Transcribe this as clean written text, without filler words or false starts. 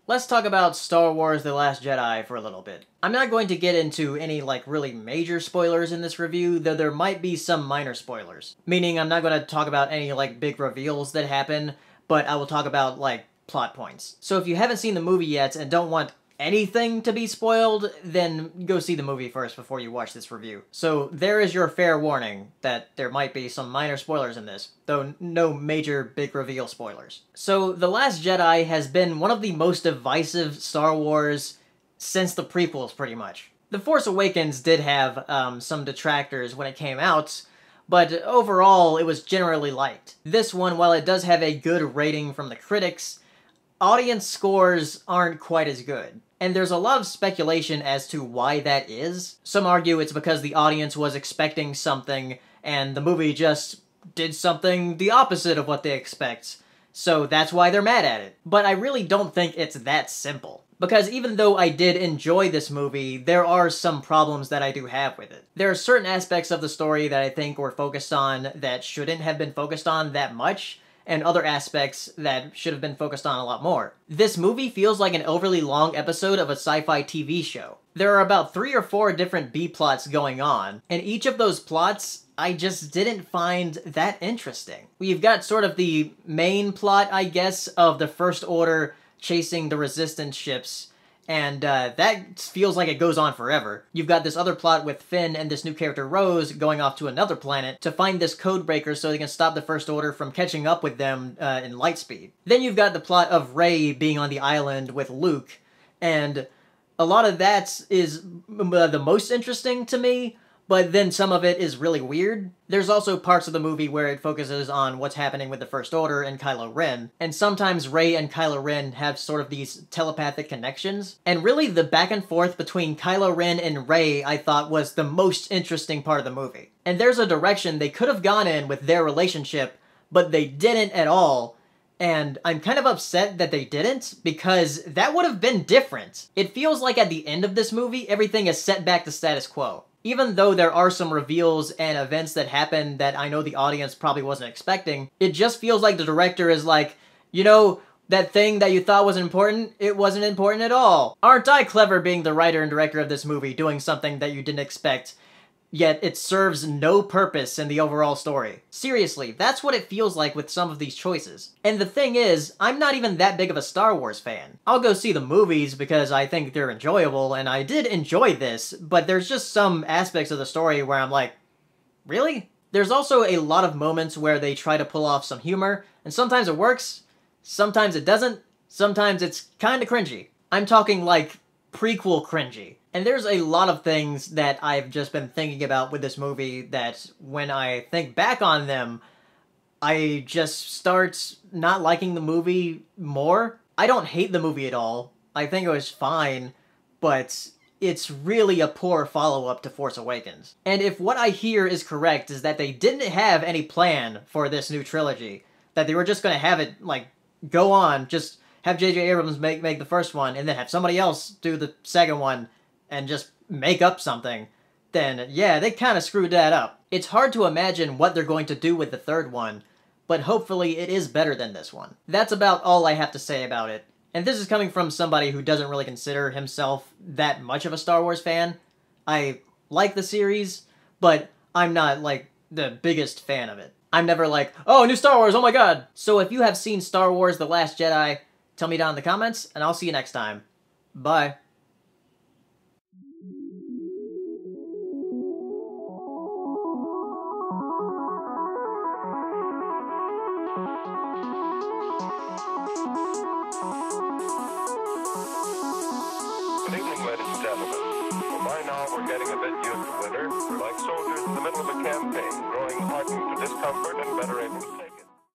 Let's talk about Star Wars The Last Jedi for a little bit. I'm not going to get into any, really major spoilers in this review, though there might be some minor spoilers. Meaning I'm not going to talk about any, big reveals that happen, but I will talk about, plot points. So if you haven't seen the movie yet and don't want anything to be spoiled, then go see the movie first before you watch this review. So there is your fair warning that there might be some minor spoilers in this, though no major big reveal spoilers. So The Last Jedi has been one of the most divisive Star Wars since the prequels, pretty much. The Force Awakens did have some detractors when it came out, but overall it was generally liked. This one, while it does have a good rating from the critics, audience scores aren't quite as good. And there's a lot of speculation as to why that is. Some argue it's because the audience was expecting something, and the movie just did something the opposite of what they expect. So that's why they're mad at it. But I really don't think it's that simple. Because even though I did enjoy this movie, there are some problems that I do have with it. There are certain aspects of the story that I think were focused on that shouldn't have been focused on that much, and other aspects that should have been focused on a lot more. This movie feels like an overly long episode of a sci-fi TV show. There are about 3 or 4 different B-plots going on, and each of those plots I just didn't find that interesting. We've got sort of the main plot, I guess, of the First Order chasing the Resistance ships, and that feels like it goes on forever. You've got this other plot with Finn and this new character Rose going off to another planet to find this code breaker so they can stop the First Order from catching up with them in light speed. Then you've got the plot of Rey being on the island with Luke, and a lot of that is the most interesting to me, but then some of it is really weird. There's also parts of the movie where it focuses on what's happening with the First Order and Kylo Ren, and sometimes Rey and Kylo Ren have sort of these telepathic connections. And really the back and forth between Kylo Ren and Rey I thought was the most interesting part of the movie. And there's a direction they could have gone in with their relationship, but they didn't at all. And I'm kind of upset that they didn't, because that would have been different. It feels like at the end of this movie, everything is set back to status quo. Even though there are some reveals and events that happen that I know the audience probably wasn't expecting, it just feels like the director is like, you know, that thing that you thought was important, it wasn't important at all. Aren't I clever being the writer and director of this movie, doing something that you didn't expect, yet it serves no purpose in the overall story? Seriously, that's what it feels like with some of these choices. And the thing is, I'm not even that big of a Star Wars fan. I'll go see the movies because I think they're enjoyable, and I did enjoy this, but there's just some aspects of the story where I'm like, really? There's also a lot of moments where they try to pull off some humor, and sometimes it works, sometimes it doesn't, sometimes it's kinda cringy. I'm talking prequel cringy. And there's a lot of things that I've just been thinking about with this movie that when I think back on them, I just start not liking the movie more. I don't hate the movie at all. I think it was fine, but it's really a poor follow-up to Force Awakens. And if what I hear is correct, is that they didn't have any plan for this new trilogy, that they were just gonna have it, go on, just have J.J. Abrams make the first one, and then have somebody else do the second one, and just make up something, then yeah, they kind of screwed that up. It's hard to imagine what they're going to do with the third one, but hopefully it is better than this one. That's about all I have to say about it. And this is coming from somebody who doesn't really consider himself that much of a Star Wars fan. I like the series, but I'm not, the biggest fan of it. I'm never like, oh, new Star Wars, oh my god! So if you have seen Star Wars The Last Jedi, tell me down in the comments, and I'll see you next time. Bye. Good evening, ladies and gentlemen. Well, by now we're getting a bit used to winter. We're like soldiers in the middle of a campaign, growing hardened to discomfort and better able to save.